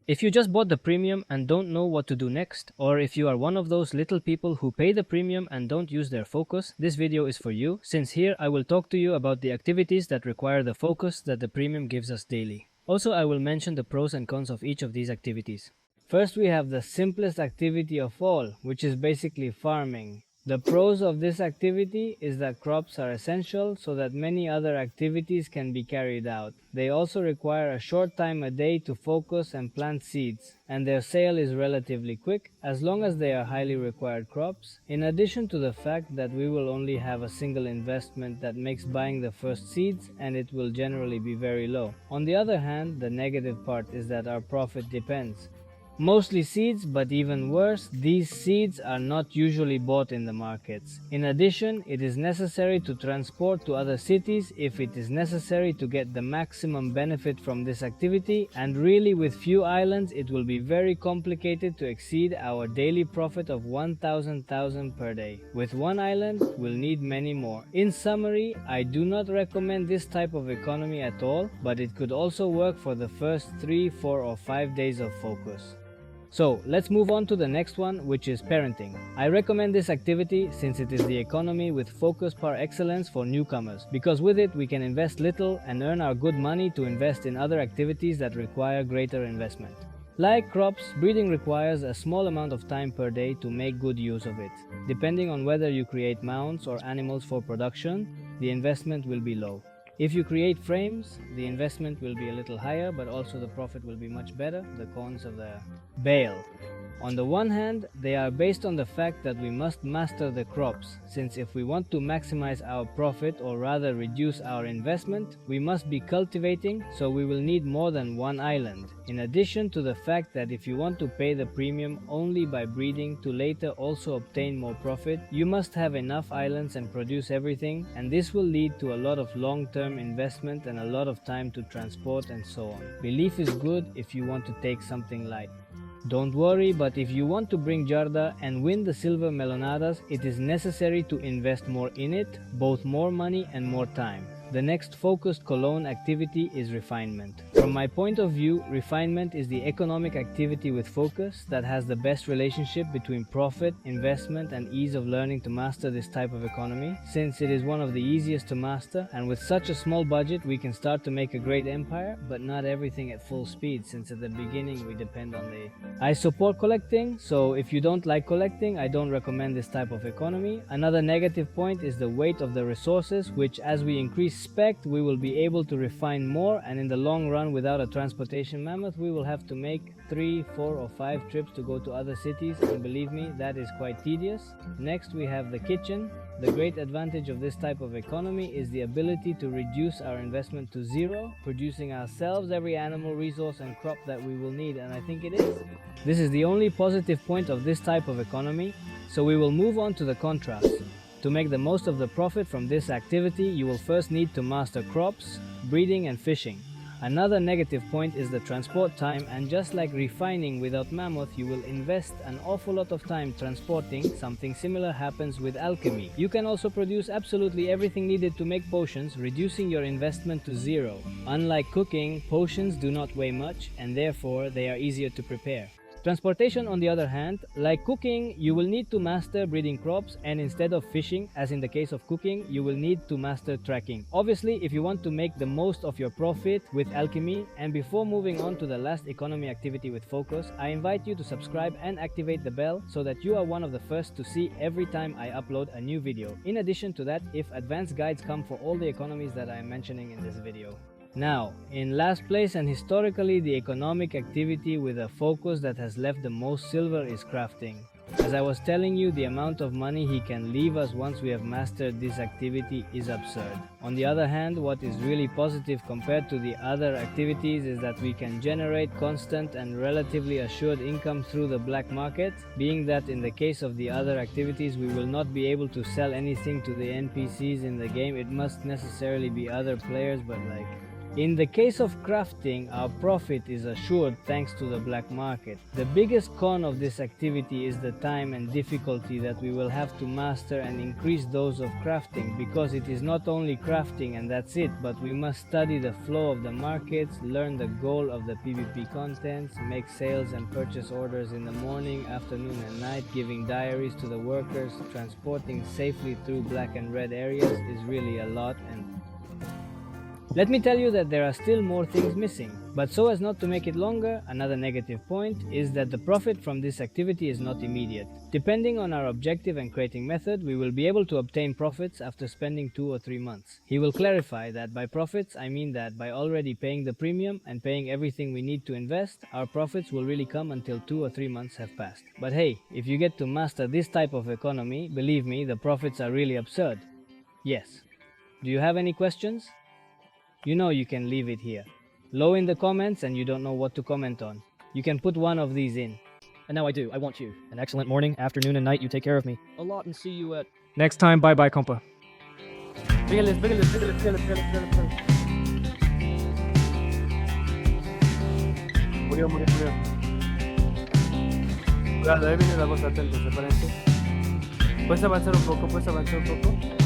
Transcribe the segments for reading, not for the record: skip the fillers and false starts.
If you just bought the premium and don't know what to do next, or if you are one of those little people who pay the premium and don't use their focus, this video is for you, since here I will talk to you about the activities that require the focus that the premium gives us daily. Also, I will mention the pros and cons of each of these activities. First, we have the simplest activity of all, which is basically farming. The pros of this activity is that crops are essential so that many other activities can be carried out. They also require a short time a day to focus and plant seeds, and their sale is relatively quick as long as they are highly required crops, in addition to the fact that we will only have a single investment that makes buying the first seeds, and it will generally be very low. On the other hand, the negative part is that our profit depends mostly seeds, but even worse, these seeds are not usually bought in the markets. In addition, it is necessary to transport to other cities if it is necessary to get the maximum benefit from this activity, and really with few islands it will be very complicated to exceed our daily profit of 1,000 per day. With one island, we'll need many more. In summary, I do not recommend this type of economy at all, but it could also work for the first 3, 4 or 5 days of focus. So let's move on to the next one, which is parenting. I recommend this activity since it is the economy with focus par excellence for newcomers, because with it we can invest little and earn our good money to invest in other activities that require greater investment. Like crops, breeding requires a small amount of time per day to make good use of it. Depending on whether you create mounts or animals for production, the investment will be low. If you create frames, the investment will be a little higher, but also the profit will be much better. The cons of the bale. On the one hand, they are based on the fact that we must master the crops, since if we want to maximize our profit or rather reduce our investment, we must be cultivating, so we will need more than one island. In addition to the fact that if you want to pay the premium only by breeding to later also obtain more profit, you must have enough islands and produce everything, and this will lead to a lot of long-term investment and a lot of time to transport and so on. Belief is good if you want to take something light. Don't worry, but if you want to bring Jarda and win the silver melonadas, it is necessary to invest more in it, both more money and more time. The next focused Cologne activity is refinement. From my point of view, refinement is the economic activity with focus that has the best relationship between profit, investment and ease of learning to master this type of economy, since it is one of the easiest to master, and with such a small budget we can start to make a great empire, but not everything at full speed, since at the beginning we depend on the... I support collecting, so if you don't like collecting, I don't recommend this type of economy. Another negative point is the weight of the resources, which as we increase spec, we will be able to refine more, and in the long run without a transportation mammoth we will have to make 3, 4 or 5 trips to go to other cities, and believe me, that is quite tedious. Next we have the kitchen. The great advantage of this type of economy is the ability to reduce our investment to zero, producing ourselves every animal resource and crop that we will need, and I think it is. This is the only positive point of this type of economy, so we will move on to the contrast. To make the most of the profit from this activity, you will first need to master crops, breeding and fishing. Another negative point is the transport time, and just like refining without mammoth, you will invest an awful lot of time transporting. Something similar happens with alchemy. You can also produce absolutely everything needed to make potions, reducing your investment to zero. Unlike cooking, potions do not weigh much, and therefore they are easier to prepare. Transportation, on the other hand, like cooking, you will need to master breeding crops, and instead of fishing, as in the case of cooking, you will need to master tracking. Obviously, if you want to make the most of your profit with alchemy, and before moving on to the last economy activity with focus, I invite you to subscribe and activate the bell so that you are one of the first to see every time I upload a new video. In addition to that, if advanced guides come for all the economies that I am mentioning in this video. Now, in last place and historically the economic activity with a focus that has left the most silver is crafting. As I was telling you, the amount of money he can leave us once we have mastered this activity is absurd. On the other hand, what is really positive compared to the other activities is that we can generate constant and relatively assured income through the black market, being that in the case of the other activities we will not be able to sell anything to the NPCs in the game. It must necessarily be other players, but like In the case of crafting, our profit is assured thanks to the black market. The biggest con of this activity is the time and difficulty that we will have to master and increase those of crafting, because it is not only crafting and that's it, but we must study the flow of the markets, learn the goal of the PvP contents, make sales and purchase orders in the morning, afternoon and night, giving diaries to the workers, transporting safely through black and red areas is really a lot. And let me tell you that there are still more things missing, but so as not to make it longer, another negative point is that the profit from this activity is not immediate. Depending on our objective and creating method, we will be able to obtain profits after spending 2 or 3 months. He will clarify that by profits I mean that by already paying the premium and paying everything we need to invest, our profits will really come until 2 or 3 months have passed. But hey, if you get to master this type of economy, believe me, the profits are really absurd. Yes. Do you have any questions? You know you can leave it here. Low in the comments and you don't know what to comment on. You can put one of these in. And now I do. I want you. An excellent morning, afternoon, and night. You take care of me A lot, and see you at... next time. Bye bye, compa. Pégales. Murió. Cuidado, ahí viene la voz, atento, sepárense. Puedes avanzar un poco.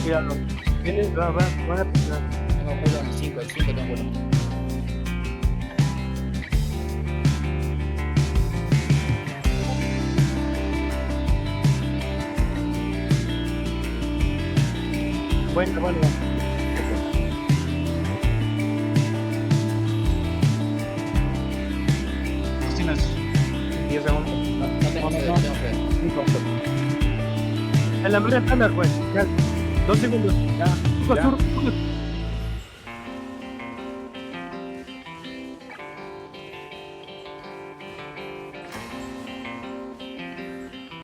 Cuidado. Viene, van a presionar. No, perdón, 5 tengo bueno. Bueno. Tienes 10 segundos. no tengo fe. En la mera estándar, pues. Ya. 2 segundos. Ya. Sur.